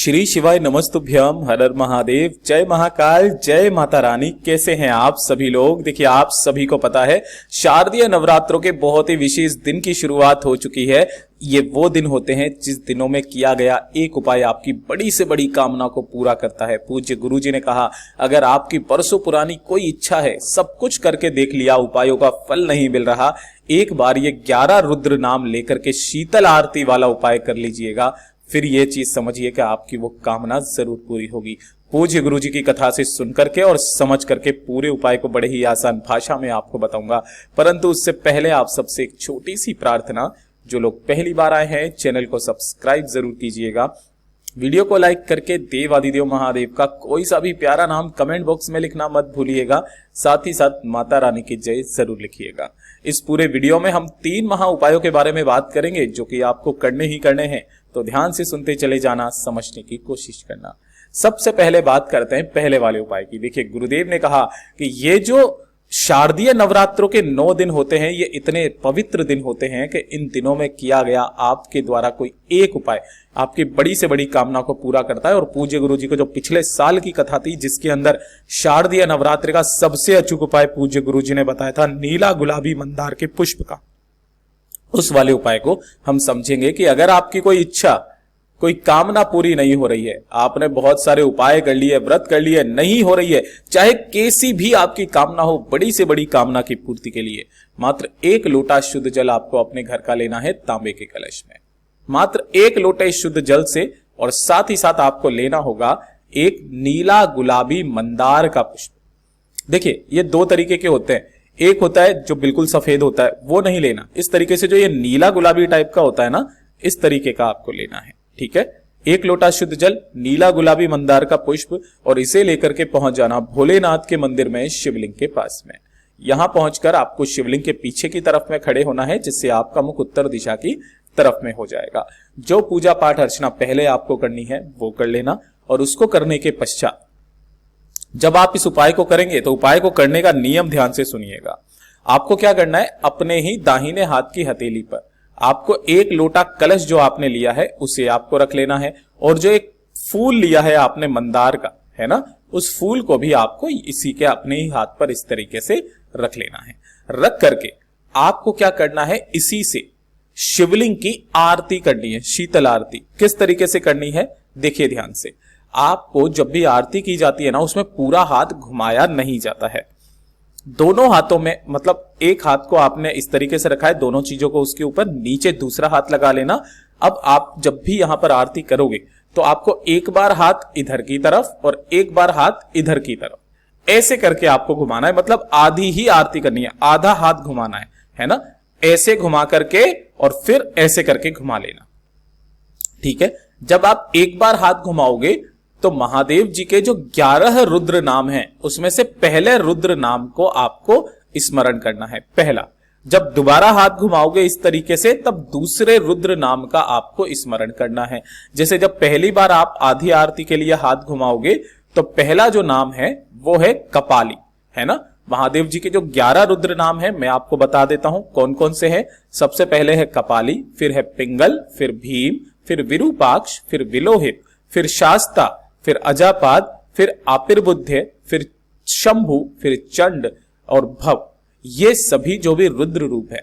श्री शिवाय नमस्तुभ्यम, हर हर महादेव, जय महाकाल, जय माता रानी। कैसे हैं आप सभी लोग? देखिए, आप सभी को पता है शारदीय नवरात्रों के बहुत ही विशेष दिन की शुरुआत हो चुकी है। ये वो दिन होते हैं जिस दिनों में किया गया एक उपाय आपकी बड़ी से बड़ी कामना को पूरा करता है। पूज्य गुरुजी ने कहा, अगर आपकी बरसों पुरानी कोई इच्छा है, सब कुछ करके देख लिया, उपायों का फल नहीं मिल रहा, एक बार ये 11 रुद्र नाम लेकर के शीतल आरती वाला उपाय कर लीजिएगा, फिर ये चीज समझिए कि आपकी वो कामना जरूर पूरी होगी। पूज्य गुरुजी की कथा से सुन करके और समझ करके पूरे उपाय को बड़े ही आसान भाषा में आपको बताऊंगा, परंतु उससे पहले आप सबसे एक छोटी सी प्रार्थना। जो लोग पहली बार आए हैं, चैनल को सब्सक्राइब जरूर कीजिएगा, वीडियो को लाइक करके देवादिदेव महादेव का कोई सा भी प्यारा नाम कमेंट बॉक्स में लिखना मत भूलिएगा, साथ ही साथ माता रानी की जय जरूर लिखिएगा। इस पूरे वीडियो में हम 3 महा उपायों के बारे में बात करेंगे जो कि आपको करने ही करने हैं, तो ध्यान से सुनते चले जाना, समझने की कोशिश करना। सबसे पहले बात करते हैं पहले वाले उपाय की। देखिए, गुरुदेव ने कहा कि ये जो शारदीय नवरात्रों के 9 दिन होते हैं, ये इतने पवित्र दिन होते हैं कि इन दिनों में किया गया आपके द्वारा कोई एक उपाय आपकी बड़ी से बड़ी कामना को पूरा करता है। और पूज्य गुरुजी को जो पिछले साल की कथा थी, जिसके अंदर शारदीय नवरात्रि का सबसे अचूक उपाय पूज्य गुरुजी ने बताया था, नीला गुलाबी मंदार के पुष्प का, उस वाले उपाय को हम समझेंगे कि अगर आपकी कोई इच्छा, कोई कामना पूरी नहीं हो रही है, आपने बहुत सारे उपाय कर लिए, व्रत कर लिए, नहीं हो रही है, चाहे कैसी भी आपकी कामना हो, बड़ी से बड़ी कामना की पूर्ति के लिए मात्र 1 लोटा शुद्ध जल आपको अपने घर का लेना है, तांबे के कलश में, मात्र 1 लोटे शुद्ध जल से। और साथ ही साथ आपको लेना होगा एक नीला गुलाबी मंदार का पुष्प। देखिए, ये 2 तरीके के होते हैं। एक होता है जो बिल्कुल सफेद होता है, वो नहीं लेना। इस तरीके से जो ये नीला गुलाबी टाइप का होता है ना, इस तरीके का आपको लेना है। ठीक है, 1 लोटा शुद्ध जल, नीला गुलाबी मंदार का पुष्प, और इसे लेकर के पहुंच जाना भोलेनाथ के मंदिर में, शिवलिंग के पास में। यहां पहुंचकर आपको शिवलिंग के पीछे की तरफ में खड़े होना है, जिससे आपका मुख उत्तर दिशा की तरफ में हो जाएगा। जो पूजा पाठ अर्चना पहले आपको करनी है वो कर लेना, और उसको करने के पश्चात जब आप इस उपाय को करेंगे तो उपाय को करने का नियम ध्यान से सुनिएगा। आपको क्या करना है, अपने ही दाहिने हाथ की हथेली पर आपको 1 लोटा कलश जो आपने लिया है उसे आपको रख लेना है, और जो एक फूल लिया है आपने मंदार का, है ना, उस फूल को भी आपको इसी के अपने ही हाथ पर इस तरीके से रख लेना है। रख करके आपको क्या करना है, इसी से शिवलिंग की आरती करनी है, शीतल आरती। किस तरीके से करनी है, देखिए ध्यान से। आपको जब भी आरती की जाती है ना, उसमें पूरा हाथ घुमाया नहीं जाता है। दोनों हाथों में, मतलब एक हाथ को आपने इस तरीके से रखा है, दोनों चीजों को उसके ऊपर, नीचे दूसरा हाथ लगा लेना। अब आप जब भी यहां पर आरती करोगे तो आपको एक बार हाथ इधर की तरफ और एक बार हाथ इधर की तरफ, ऐसे करके आपको घुमाना है। मतलब आधी ही आरती करनी है, आधा हाथ घुमाना है ना, ऐसे घुमा करके और फिर ऐसे करके घुमा लेना। ठीक है, जब आप एक बार हाथ घुमाओगे तो महादेव जी के जो 11 रुद्र नाम हैं, उसमें से पहले रुद्र नाम को आपको स्मरण करना है, पहला। जब दोबारा हाथ घुमाओगे इस तरीके से, तब दूसरे रुद्र नाम का आपको स्मरण करना है। जैसे जब पहली बार आप आधी आरती के लिए हाथ घुमाओगे तो पहला जो नाम है वो है कपाली, है ना। महादेव जी के जो 11 रुद्र नाम है, मैं आपको बता देता हूं कौन कौन से हैं। सबसे पहले है कपाली, फिर है पिंगल, फिर भीम, फिर विरूपाक्ष, फिर विलोहित, फिर शास्ता, फिर अजापाद, फिर आपिर्बुद्ध, फिर शंभु, फिर चंड और भव। ये सभी जो भी रुद्र रूप है,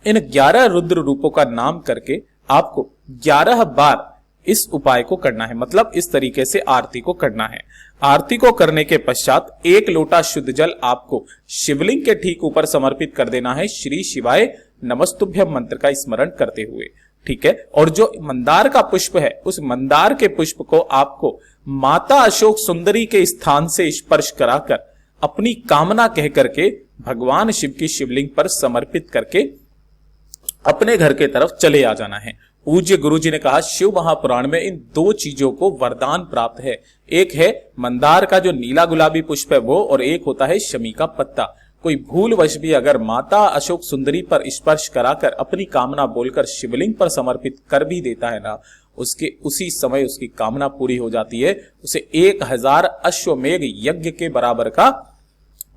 इन 11 रुद्र रूपों का नाम करके आपको 11 बार इस उपाय को करना है। मतलब इस तरीके से आरती को करना है। आरती को करने के पश्चात 1 लोटा शुद्ध जल आपको शिवलिंग के ठीक ऊपर समर्पित कर देना है, श्री शिवाय नमस्तुभ्यम मंत्र का स्मरण करते हुए। ठीक है, और जो मंदार का पुष्प है, उस मंदार के पुष्प को आपको माता अशोक सुंदरी के स्थान से स्पर्श कराकर अपनी कामना कह करके भगवान शिव की शिवलिंग पर समर्पित करके अपने घर के तरफ चले आ जाना है। पूज्य गुरुजी ने कहा, शिव महापुराण में इन 2 चीजों को वरदान प्राप्त है। एक है मंदार का जो नीला गुलाबी पुष्प है वो, और एक होता है शमी का पत्ता। कोई भूलवश भी अगर माता अशोक सुंदरी पर स्पर्श कराकर अपनी कामना बोलकर शिवलिंग पर समर्पित कर भी देता है ना, उसके उसी समय उसकी कामना पूरी हो जाती है। उसे 1000 अश्वमेघ यज्ञ के बराबर का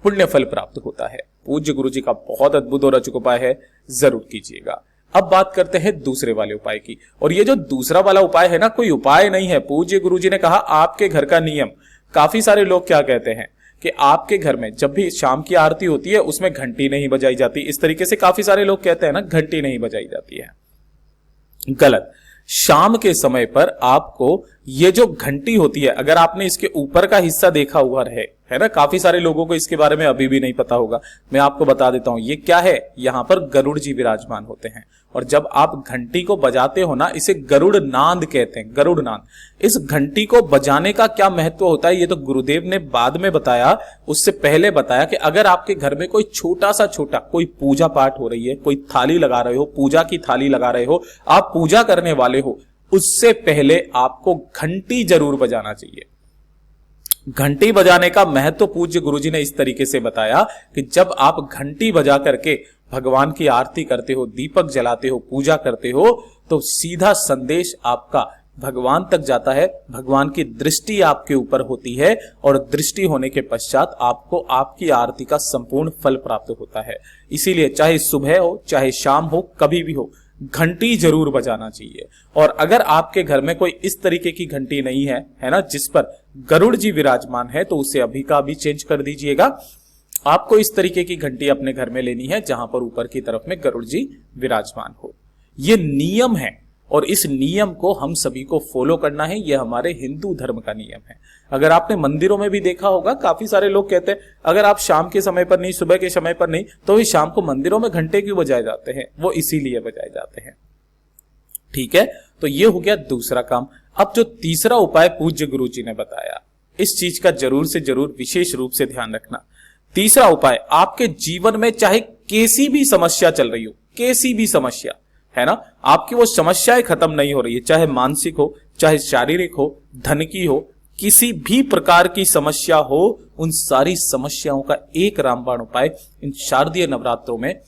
पुण्य फल प्राप्त होता है। पूज्य गुरुजी का बहुत अद्भुत और अचूक उपाय है, जरूर कीजिएगा। अब बात करते हैं दूसरे वाले उपाय की। और ये जो दूसरा वाला उपाय है ना, कोई उपाय नहीं है, पूज्य गुरुजी ने कहा आपके घर का नियम। काफी सारे लोग क्या कहते हैं कि आपके घर में जब भी शाम की आरती होती है उसमें घंटी नहीं बजाई जाती, इस तरीके से काफी सारे लोग कहते हैं ना घंटी नहीं बजाई जाती है। गलत। शाम के समय पर आपको ये जो घंटी होती है, अगर आपने इसके ऊपर का हिस्सा देखा हुआ है ना, काफी सारे लोगों को इसके बारे में अभी भी नहीं पता होगा, मैं आपको बता देता हूं ये क्या है। यहां पर गरुड़ जी विराजमान होते हैं और जब आप घंटी को बजाते हो ना, इसे गरुड़ नाद कहते हैं, गरुड़ नाद। इस घंटी को बजाने का क्या महत्व होता है ये तो गुरुदेव ने बाद में बताया। उससे पहले बताया कि अगर आपके घर में कोई छोटा कोई पूजा पाठ हो रही है, कोई थाली लगा रहे हो, पूजा की थाली लगा रहे हो, आप पूजा करने वाले हो, उससे पहले आपको घंटी जरूर बजाना चाहिए। घंटी बजाने का महत्व पूज्य गुरुजी ने इस तरीके से बताया कि जब आप घंटी बजा करके भगवान की आरती करते हो, दीपक जलाते हो, पूजा करते हो, तो सीधा संदेश आपका भगवान तक जाता है, भगवान की दृष्टि आपके ऊपर होती है और दृष्टि होने के पश्चात आपको आपकी आरती का संपूर्ण फल प्राप्त होता है। इसीलिए चाहे सुबह हो चाहे शाम हो, कभी भी हो, घंटी जरूर बजाना चाहिए। और अगर आपके घर में कोई इस तरीके की घंटी नहीं है ना, जिस पर गरुड़ जी विराजमान है, तो उसे अभी का अभी चेंज कर दीजिएगा। आपको इस तरीके की घंटी अपने घर में लेनी है जहां पर ऊपर की तरफ में गरुड़ जी विराजमान हो। ये नियम है और इस नियम को हम सभी को फॉलो करना है, यह हमारे हिंदू धर्म का नियम है। अगर आपने मंदिरों में भी देखा होगा, काफी सारे लोग कहते हैं अगर आप शाम के समय पर नहीं, सुबह के समय पर नहीं, तो भी शाम को मंदिरों में घंटे क्यों बजाए जाते हैं? वो इसीलिए बजाए जाते हैं। ठीक है, तो ये हो गया दूसरा काम। अब जो तीसरा उपाय पूज्य गुरु जी ने बताया, इस चीज का जरूर से जरूर विशेष रूप से ध्यान रखना। तीसरा उपाय, आपके जीवन में चाहे कैसी भी समस्या चल रही हो, कैसी भी समस्या है ना, आपकी वो समस्याएं खत्म नहीं हो रही है, चाहे मानसिक हो, चाहे शारीरिक हो, धन की हो, किसी भी प्रकार की समस्या हो, उन सारी समस्याओं का एक रामबाण उपाय इन शारदीय नवरात्रों में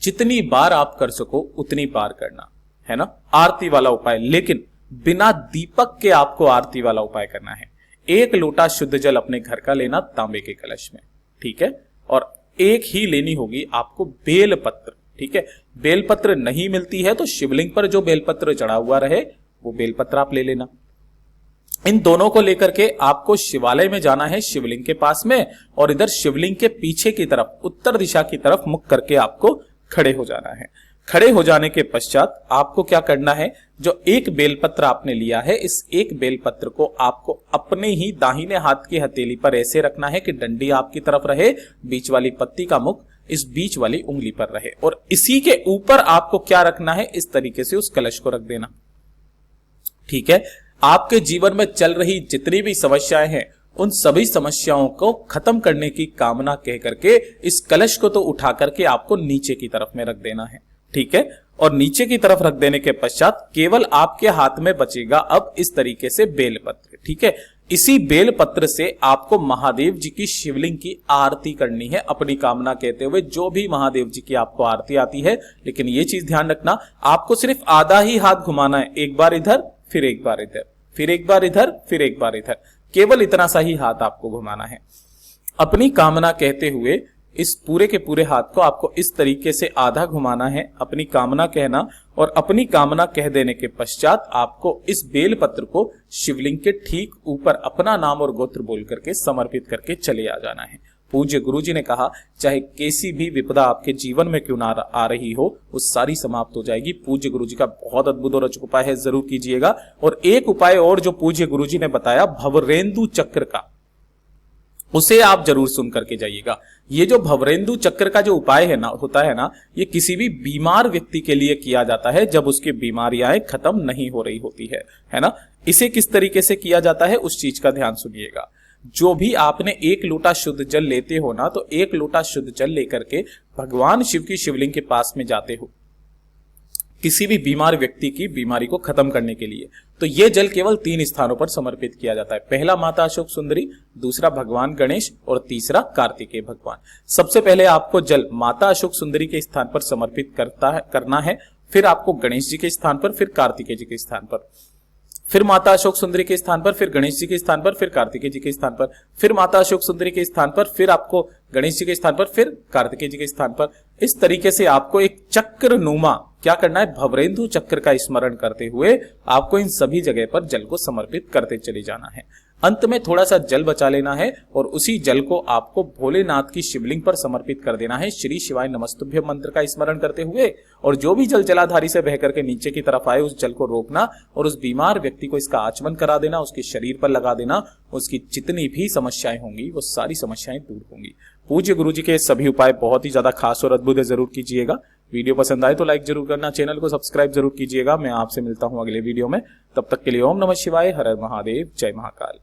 जितनी बार आप कर सको उतनी बार करना है ना। आरती वाला उपाय, लेकिन बिना दीपक के आपको आरती वाला उपाय करना है। 1 लोटा शुद्ध जल अपने घर का लेना तांबे के कलश में, ठीक है, और एक ही लेनी होगी आपको बेलपत्र। ठीक है, बेलपत्र नहीं मिलती है तो शिवलिंग पर जो बेलपत्र चढ़ा हुआ रहे वो बेलपत्र आप ले लेना। इन दोनों को लेकर के आपको शिवालय में जाना है, शिवलिंग के पास में, और इधर शिवलिंग के पीछे की तरफ उत्तर दिशा की तरफ मुख करके आपको खड़े हो जाना है। खड़े हो जाने के पश्चात आपको क्या करना है, जो एक बेलपत्र आपने लिया है, इस एक बेलपत्र को आपको अपने ही दाहिने हाथ की हथेली पर ऐसे रखना है कि डंडी आपकी तरफ रहे, बीच वाली पत्ती का मुख इस बीच वाली उंगली पर रहे, और इसी के ऊपर आपको क्या रखना है, इस तरीके से उस कलश को रख देना। ठीक है, आपके जीवन में चल रही जितनी भी समस्याएं हैं, उन सभी समस्याओं को खत्म करने की कामना कह करके इस कलश को तो उठा करके आपको नीचे की तरफ में रख देना है। ठीक है, और नीचे की तरफ रख देने के पश्चात केवल आपके हाथ में बचेगा अब इस तरीके से बेलपत्र। ठीक है, इसी बेलपत्र से आपको महादेव जी की शिवलिंग की आरती करनी है, अपनी कामना कहते हुए। जो भी महादेव जी की आपको आरती आती है, लेकिन ये चीज ध्यान रखना, आपको सिर्फ आधा ही हाथ घुमाना है, एक बार इधर फिर एक बार इधर, फिर एक बार इधर फिर एक बार इधर, केवल इतना सा ही हाथ आपको घुमाना है। अपनी कामना कहते हुए इस पूरे के पूरे हाथ को आपको इस तरीके से आधा घुमाना है, अपनी कामना कहना, और अपनी कामना कह देने के पश्चात आपको इस बेलपत्र को शिवलिंग के ठीक ऊपर अपना नाम और गोत्र बोल करके समर्पित करके चले आ जाना है। पूज्य गुरुजी ने कहा चाहे कैसी भी विपदा आपके जीवन में क्यों ना आ रही हो, वो सारी समाप्त हो जाएगी। पूज्य गुरुजी का बहुत अद्भुत और अचूक उपाय है, जरूर कीजिएगा। और एक उपाय और जो पूज्य गुरुजी ने बताया भवरेंदु चक्र का, उसे आप जरूर सुन करके जाइएगा। ये जो भवरेंदु चक्र का जो उपाय है ना, होता है ना, ये किसी भी बीमार व्यक्ति के लिए किया जाता है जब उसकी बीमारियां खत्म नहीं हो रही होती है ना। इसे किस तरीके से किया जाता है उस चीज का ध्यान सुनिएगा। जो भी आपने 1 लोटा शुद्ध जल लेते हो ना, तो 1 लोटा शुद्ध जल लेकर के भगवान शिव की शिवलिंग के पास में जाते हो किसी भी बीमार व्यक्ति की बीमारी को खत्म करने के लिए, तो यह जल केवल 3 स्थानों पर समर्पित किया जाता है। पहला माता अशोक सुंदरी, दूसरा भगवान गणेश और तीसरा कार्तिकेय भगवान। सबसे पहले आपको जल माता अशोक सुंदरी के स्थान पर समर्पित करना है, फिर आपको गणेश जी के स्थान पर, फिर कार्तिकेय जी के स्थान पर, फिर माता अशोक सुंदरी के स्थान पर, फिर गणेश जी के स्थान पर, फिर कार्तिकेय जी के स्थान पर, फिर माता अशोक सुंदरी के स्थान पर, फिर आपको गणेश जी के स्थान पर, फिर कार्तिकेय जी के स्थान पर। इस तरीके से आपको एक चक्र नुमा क्या करना है, भवरेंदु चक्र का स्मरण करते हुए आपको इन सभी जगह पर जल को समर्पित करते चले जाना है। अंत में थोड़ा सा जल बचा लेना है और उसी जल को आपको भोलेनाथ की शिवलिंग पर समर्पित कर देना है श्री शिवाय नमस्तुभ्यम मंत्र का स्मरण करते हुए। और जो भी जल जलाधारी से बह करके नीचे की तरफ आए उस जल को रोकना और उस बीमार व्यक्ति को इसका आचमन करा देना, उसके शरीर पर लगा देना। उसकी जितनी भी समस्याएं होंगी वो सारी समस्याएं दूर होंगी। पूज्य गुरु जी के सभी उपाय बहुत ही ज्यादा खास और अद्भुत है, जरूर कीजिएगा। वीडियो पसंद आए तो लाइक जरूर करना, चैनल को सब्सक्राइब जरूर कीजिएगा। मैं आपसे मिलता हूं अगले वीडियो में, तब तक के लिए ओम नमः शिवाय, हर हर महादेव, जय महाकाल।